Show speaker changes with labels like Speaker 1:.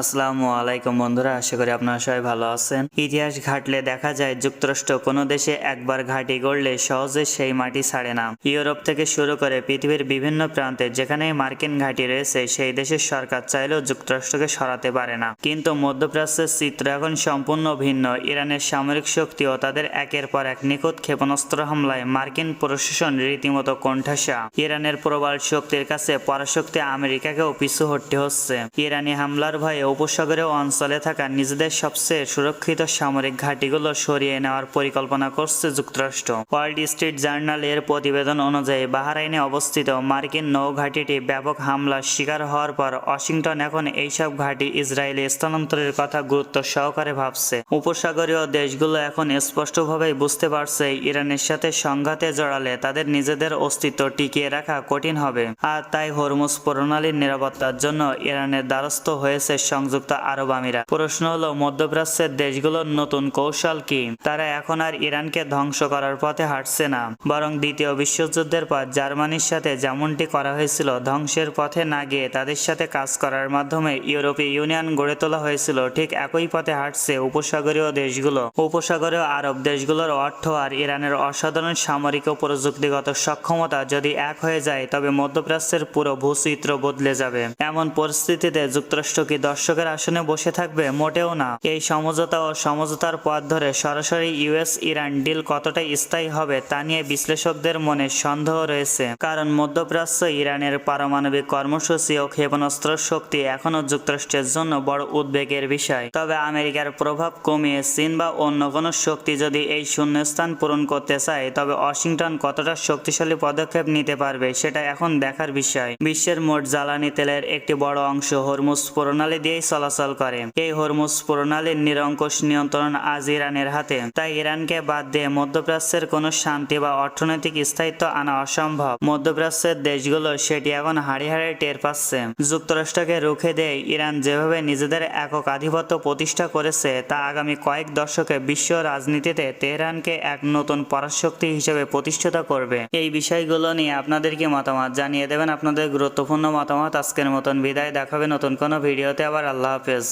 Speaker 1: আসসালামু আলাইকুম বন্ধুরা, আশা করি আপনারা সবাই ভালো আছেন। ইতিহাস ঘাটলে দেখা যায় যুক্তরাষ্ট্র কোনো দেশে একবার ঘাঁটি গড়লে সহজে সেই মাটি ছাড়ে না। ইউরোপ থেকে শুরু করে পৃথিবীর বিভিন্ন প্রান্তে যেখানেই মার্কিন ঘাঁটি রয়েছে সেই দেশের সরকার চাইলেও যুক্তরাষ্ট্রকে সরাতে পারে না। কিন্তু মধ্যপ্রাচ্যের চিত্র এখন সম্পূর্ণ ভিন্ন। ইরানের সামরিক শক্তি ও তাদের একের পর এক নিখুঁত ক্ষেপণাস্ত্র হামলায় মার্কিন প্রশাসন রীতিমতো কোণঠাসা। ইরানের প্রবল শক্তির কাছে পরাশক্তি আমেরিকাকেও পিছু হটতে হচ্ছে। ইরানি হামলার ভয়ে উপসাগরীয় অঞ্চলে থাকা নিজেদের সবচেয়ে সুরক্ষিত সামরিক ঘাঁটিগুলো সরিয়ে নেওয়ার পরিকল্পনা করছে যুক্তরাষ্ট্র। ওয়ার্ল্ড স্ট্রিট জার্নাল এর প্রতিবেদন অনুযায়ী বাহরাইনে অবস্থিত মার্কিন নৌঘাঁটিটি ব্যাপক হামলার শিকার হওয়ার পর ওয়াশিংটন এখন এইসব ঘাঁটি ইসরায়েলে স্থানান্তরের কথা গুরুত্ব সহকারে ভাবছে। উপসাগরীয় দেশগুলো এখন স্পষ্টভাবেই বুঝতে পারছে ইরানের সাথে সংঘাতে জড়ালে তাদের নিজেদের অস্তিত্ব টিকিয়ে রাখা কঠিন হবে। আর তাই হরমুজ প্রণালীর নিরাপত্তার জন্য ইরানের দ্বারস্থ হয়েছে সংযুক্ত আরব আমিরাত। প্রশ্ন হলো, মধ্যপ্রাচ্যের দেশগুলোর নতুন কৌশল কি? তারা এখন আর ইরানকে ধ্বংস করার পথে হাঁটছে না, বরং দ্বিতীয় বিশ্বযুদ্ধের পর জার্মানির সাথে যেমনটি করা হয়েছিল, ধ্বংসের পথে না গিয়ে তাদের সাথে কাজ করার মাধ্যমে ইউরোপীয় ইউনিয়ন গড়ে তোলা হয়েছিল, ঠিক একই পথে হাঁটছে উপসাগরীয় দেশগুলো। উপসাগরীয় আরব দেশগুলোর অর্থ আর ইরানের অসাধারণ সামরিক ও প্রযুক্তিগত সক্ষমতা যদি এক হয়ে যায়, তবে মধ্যপ্রাচ্যের পুরো ভূচিত্র বদলে যাবে। এমন পরিস্থিতিতে যুক্তরাষ্ট্র কি দর্শকের আসনে বসে থাকবে? মোটেও না। এই সমঝোতা ও সমঝোতার পথ ধরে সরাসরি ইউএস ইরান ডিল কতটা স্থায়ী হবে তা নিয়ে বিশ্লেষকদের মনে সন্দেহ রয়েছে। কারণ মধ্যপ্রাচ্য ইরানের পারমাণবিক কর্মসূচি ও ক্ষেপণাস্ত্র শক্তি এখনও যুক্তরাষ্ট্রের জন্য বড় উদ্বেগের বিষয়। তবে আমেরিকার প্রভাব কমিয়ে চীন বা অন্য কোনো শক্তি যদি এই শূন্যস্থান পূরণ করতে চায়, তবে ওয়াশিংটন কতটা শক্তিশালী পদক্ষেপ নিতে পারবে সেটা এখন দেখার বিষয়। বিশ্বের মোট জ্বালানি তেলের একটি বড় অংশ হরমুজ প্রণালী দিয়েই চলাচল করে। এই হরমুজ প্রণালীর নিরঙ্কুশ নিয়ন্ত্রণ আজ ইরানের হাতে। তাই ইরানকে বাদ দিয়ে মধ্যপ্রাচ্যের কোনো শান্তি বা অর্থনৈতিক স্থায়িত্ব আনা অসম্ভব। মধ্যপ্রাচ্যের দেশগুলো সেটি এখন হাড়ে হাড়ে টের পাচ্ছে। যুক্তরাষ্ট্রকে রুখে দিয়ে ইরান যেভাবে নিজেদের একক আধিপত্য প্রতিষ্ঠা করেছে, তা আগামী কয়েক দশকে বিশ্ব রাজনীতিতে তেহরানকে এক নতুন পরাশক্তি হিসেবে প্রতিষ্ঠিত করবে। এই বিষয়গুলো নিয়ে আপনাদের কি মতামত জানিয়ে দেবেন আপনাদের গুরুত্বপূর্ণ মতামত। আজকের মতন বিদায়, দেখাবে নতুন কোনো ভিডিওতে আবার। আল্লাহ হাফেজ।